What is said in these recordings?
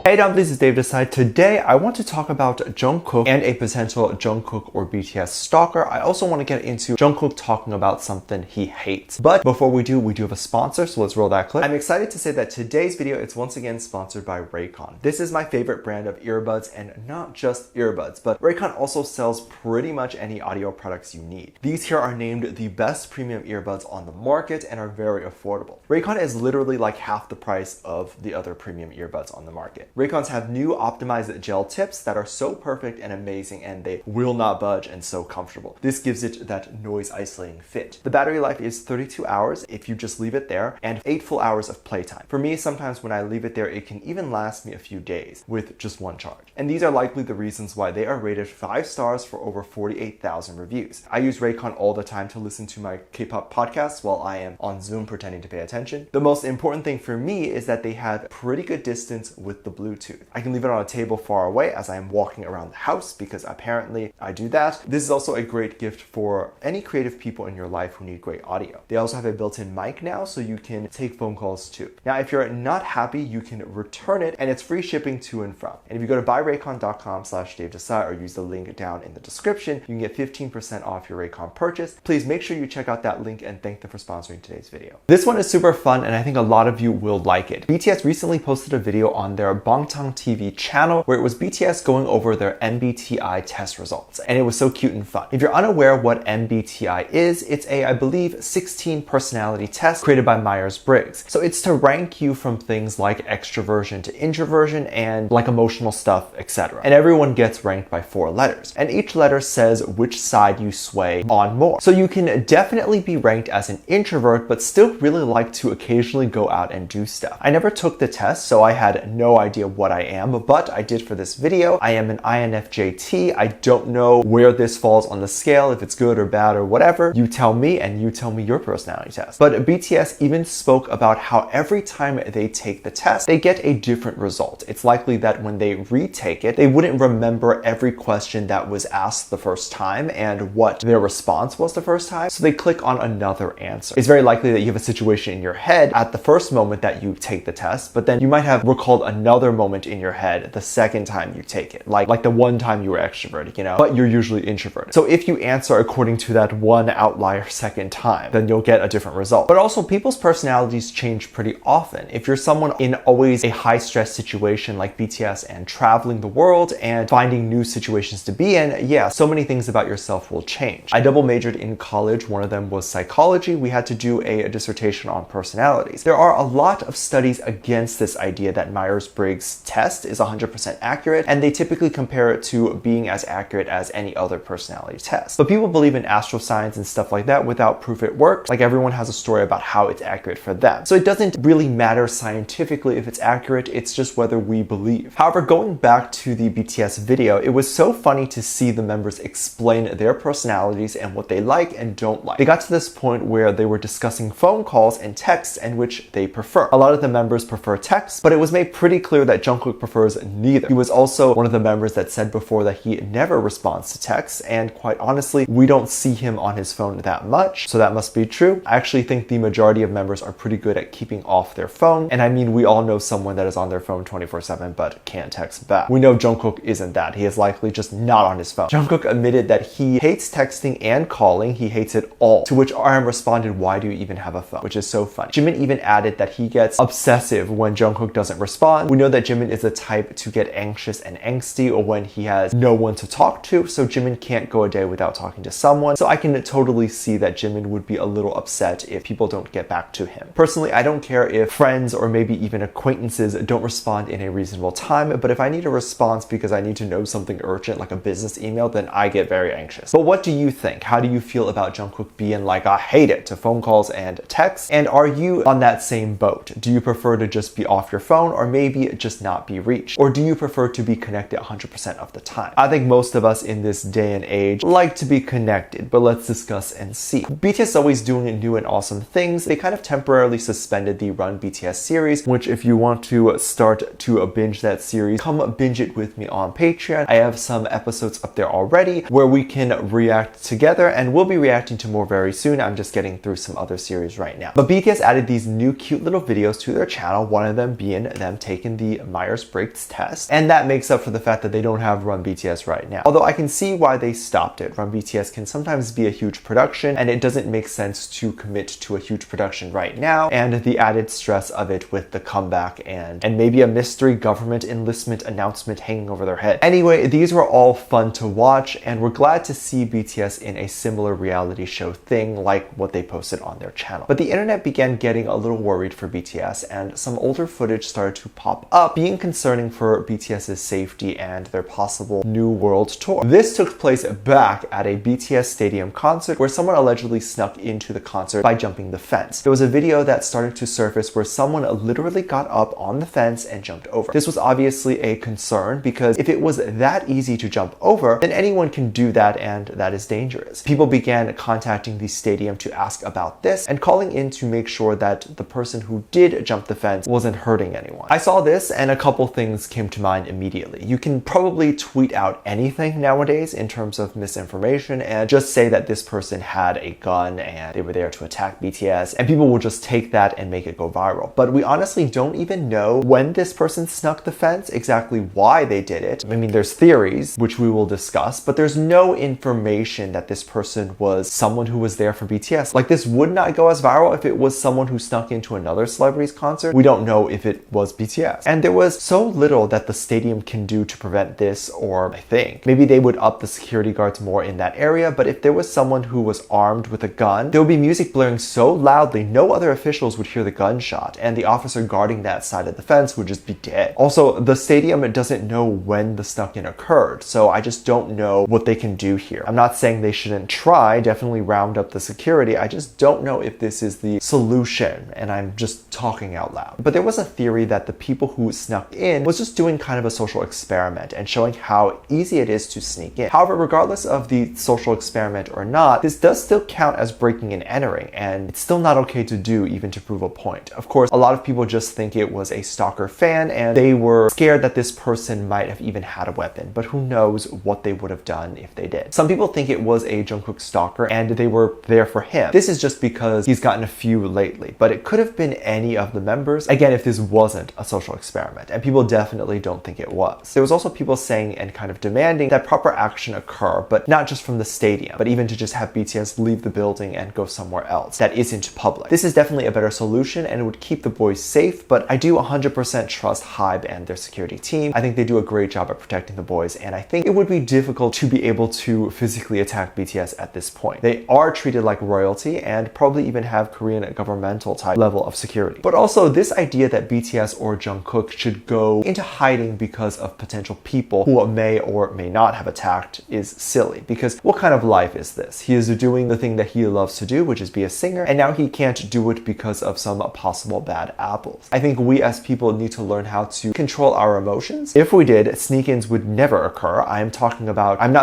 Hey Dom, this is Dave Desai. Today I want to talk about Jungkook and a potential Jungkook or BTS stalker. I also want to get into Jungkook talking about something he hates. But before we do have a sponsor, so let's roll that clip. I'm excited to say that today's video is once again sponsored by Raycon. This is my favorite brand of earbuds, and not just earbuds, but Raycon also sells pretty much any audio products you need. These here are named the best premium earbuds on the market and are very affordable. Raycon is literally like half the price of the other premium earbuds on the market. Raycons have new optimized gel tips that are so perfect and amazing, and they will not budge and so comfortable. This gives it that noise isolating fit. The battery life is 32 hours if you just leave it there, and 8 full hours of playtime. For me, sometimes when I leave it there, it can even last me a few days with just one charge. And these are likely the reasons why they are rated 5 stars for over 48,000 reviews. I use Raycon all the time to listen to my K-pop podcasts while I am on Zoom pretending to pay attention. The most important thing for me is that they have pretty good distance with the Bluetooth. I can leave it on a table far away as I am walking around the house because apparently I do that. This is also a great gift for any creative people in your life who need great audio. They also have a built-in mic now, so you can take phone calls too. Now, if you're not happy, you can return it, and it's free shipping to and from. And if you go to buyraycon.com/DaveDesai or use the link down in the description, you can get 15% off your Raycon purchase. Please make sure you check out that link and thank them for sponsoring today's video. This one is super fun, and I think a lot of you will like it. BTS recently posted a video on their Bangtan TV channel where it was BTS going over their MBTI test results, and it was so cute and fun. If you're unaware what MBTI is, it's a, I believe, 16 personality test created by Myers-Briggs. So it's to rank you from things like extroversion to introversion and like emotional stuff, etc. And everyone gets ranked by 4 letters, and each letter says which side you sway on more. So you can definitely be ranked as an introvert, but still really like to occasionally go out and do stuff. I never took the test, so I had no idea what I am, but I did for this video. I am an INFJT. I don't know where this falls on the scale, if it's good or bad or whatever. You tell me, and you tell me your personality test. But BTS even spoke about how every time they take the test, they get a different result. It's likely that when they retake it, they wouldn't remember every question that was asked the first time and what their response was the first time, so they click on another answer. It's very likely that you have a situation in your head at the first moment that you take the test, but then you might have recalled another moment in your head the second time you take it, like the one time you were extroverted, you know, but you're usually introverted. So if you answer according to that one outlier second time, then you'll get a different result. But also, people's personalities change pretty often. If you're someone in always a high stress situation like BTS and traveling the world and finding new situations to be in, yeah, so many things about yourself will change. I double majored in college. One of them was psychology. We had to do a dissertation on personalities. There are a lot of studies against this idea that Myers-Briggs test is 100% accurate, and they typically compare it to being as accurate as any other personality test. But people believe in astroscience and stuff like that without proof it works. Like, everyone has a story about how it's accurate for them. So it doesn't really matter scientifically if it's accurate, it's just whether we believe. However, going back to the BTS video, it was so funny to see the members explain their personalities and what they like and don't like. They got to this point where they were discussing phone calls and texts and which they prefer. A lot of the members prefer text, but it was made pretty clear that Jungkook prefers neither. He was also one of the members that said before that he never responds to texts, and quite honestly, we don't see him on his phone that much, so that must be true. I actually think the majority of members are pretty good at keeping off their phone, and I mean, we all know someone that is on their phone 24/7 but can't text back. We know Jungkook isn't that. He is likely just not on his phone. Jungkook admitted that he hates texting and calling. He hates it all, to which RM responded, "Why do you even have a phone?" Which is so funny. Jimin even added that he gets obsessive when Jungkook doesn't respond. We know that Jimin is the type to get anxious and angsty or when he has no one to talk to, so Jimin can't go a day without talking to someone. So I can totally see that Jimin would be a little upset if people don't get back to him. Personally, I don't care if friends or maybe even acquaintances don't respond in a reasonable time, but if I need a response because I need to know something urgent like a business email, then I get very anxious. But what do you think? How do you feel about Jungkook being like, I hate it, to phone calls and texts? And are you on that same boat? Do you prefer to just be off your phone, or maybe just not be reached? Or do you prefer to be connected 100% of the time? I think most of us in this day and age like to be connected, but let's discuss and see. BTS is always doing new and awesome things. They kind of temporarily suspended the Run BTS series, which if you want to start to binge that series, come binge it with me on Patreon. I have some episodes up there already where we can react together, and we'll be reacting to more very soon. I'm just getting through some other series right now. But BTS added these new cute little videos to their channel, one of them being them taking the the Myers-Briggs test, and that makes up for the fact that they don't have Run BTS right now. Although I can see why they stopped it. Run BTS can sometimes be a huge production, and it doesn't make sense to commit to a huge production right now, and the added stress of it with the comeback and maybe a mystery government enlistment announcement hanging over their head. Anyway, these were all fun to watch, and we're glad to see BTS in a similar reality show thing like what they posted on their channel. But the internet began getting a little worried for BTS, and some older footage started to pop up, being concerning for BTS's safety and their possible New World Tour. This took place back at a BTS stadium concert where someone allegedly snuck into the concert by jumping the fence. There was a video that started to surface where someone literally got up on the fence and jumped over. This was obviously a concern because if it was that easy to jump over, then anyone can do that, and that is dangerous. People began contacting the stadium to ask about this and calling in to make sure that the person who did jump the fence wasn't hurting anyone. I saw this and a couple things came to mind immediately. You can probably tweet out anything nowadays in terms of misinformation and just say that this person had a gun and they were there to attack BTS, and people will just take that and make it go viral. But we honestly don't even know when this person snuck the fence, exactly why they did it. I mean, there's theories, which we will discuss, but there's no information that this person was someone who was there for BTS. Like, this would not go as viral if it was someone who snuck into another celebrity's concert. We don't know if it was BTS. And there was so little that the stadium can do to prevent this, or I think maybe they would up the security guards more in that area, but if there was someone who was armed with a gun, there would be music blaring so loudly no other officials would hear the gunshot, and the officer guarding that side of the fence would just be dead. Also, the stadium doesn't know when the snuck-in occurred, so I just don't know what they can do here. I'm not saying they shouldn't try, definitely round up the security. I just don't know if this is the solution, and I'm just talking out loud. But there was a theory that the people who snuck in was just doing kind of a social experiment and showing how easy it is to sneak in. However, regardless of the social experiment or not, this does still count as breaking and entering, and it's still not okay to do even to prove a point. Of course, a lot of people just think it was a stalker fan and they were scared that this person might have even had a weapon, but who knows what they would have done if they did. Some people think it was a Jungkook stalker and they were there for him. This is just because he's gotten a few lately, but it could have been any of the members, again, if this wasn't a social experiment, and people definitely don't think it was. There was also people saying and kind of demanding that proper action occur, but not just from the stadium, but even to just have BTS leave the building and go somewhere else that isn't public. This is definitely a better solution and it would keep the boys safe, but I do 100% trust HYBE and their security team. I think they do a great job at protecting the boys, and I think it would be difficult to be able to physically attack BTS at this point. They are treated like royalty and probably even have Korean governmental type level of security. But also, this idea that BTS or Jungkook should go into hiding because of potential people who may or may not have attacked is silly, because what kind of life is this? He is doing the thing that he loves to do, which is be a singer, and now he can't do it because of some possible bad apples. I think we as people need to learn how to control our emotions. If we did, sneak-ins would never occur. I'm not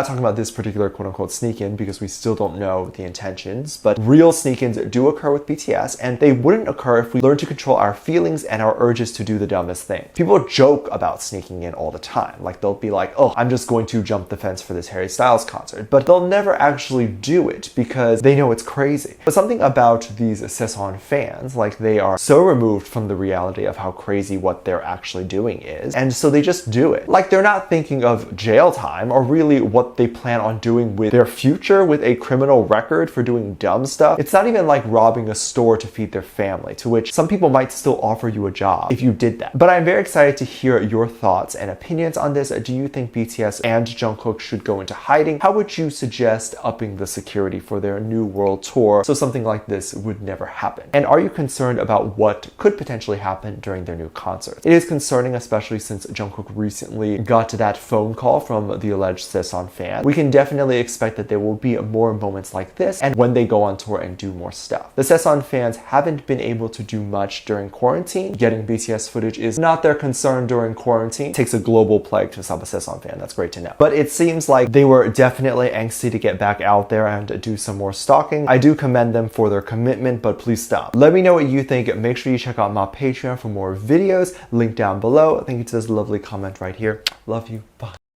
talking about this particular quote-unquote sneak-in because we still don't know the intentions, but real sneak-ins do occur with BTS, and they wouldn't occur if we learn to control our feelings and our urges to do the dumbest thing. People joke about sneaking in all the time. Like, they'll be like, oh, I'm just going to jump the fence for this Harry Styles concert, but they'll never actually do it because they know it's crazy. But something about these Sesson fans, like, they are so removed from the reality of how crazy what they're actually doing is, and so they just do it. Like, they're not thinking of jail time or really what they plan on doing with their future with a criminal record for doing dumb stuff. It's not even like robbing a store to feed their family, to which some people might still offer you a job if you did that. But I'm very excited to hear your thoughts and opinions on this. Do you think BTS and Jungkook should go into hiding? How would you suggest upping the security for their New World Tour so something like this would never happen? And are you concerned about what could potentially happen during their new concert? It is concerning, especially since Jungkook recently got that phone call from the alleged Sesson fan. We can definitely expect that there will be more moments like this and when they go on tour and do more stuff. The Sesson fans haven't been able to do much during quarantine. Getting BTS footage is not their concern during quarantine. It takes a global plague to stop a Sesson fan. That's great to know. But it seems like they were definitely angsty to get back out there and do some more stalking. I do commend them for their commitment, but please stop. Let me know what you think. Make sure you check out my Patreon for more videos. Link down below. Thank you to this lovely comment right here. Love you. Bye.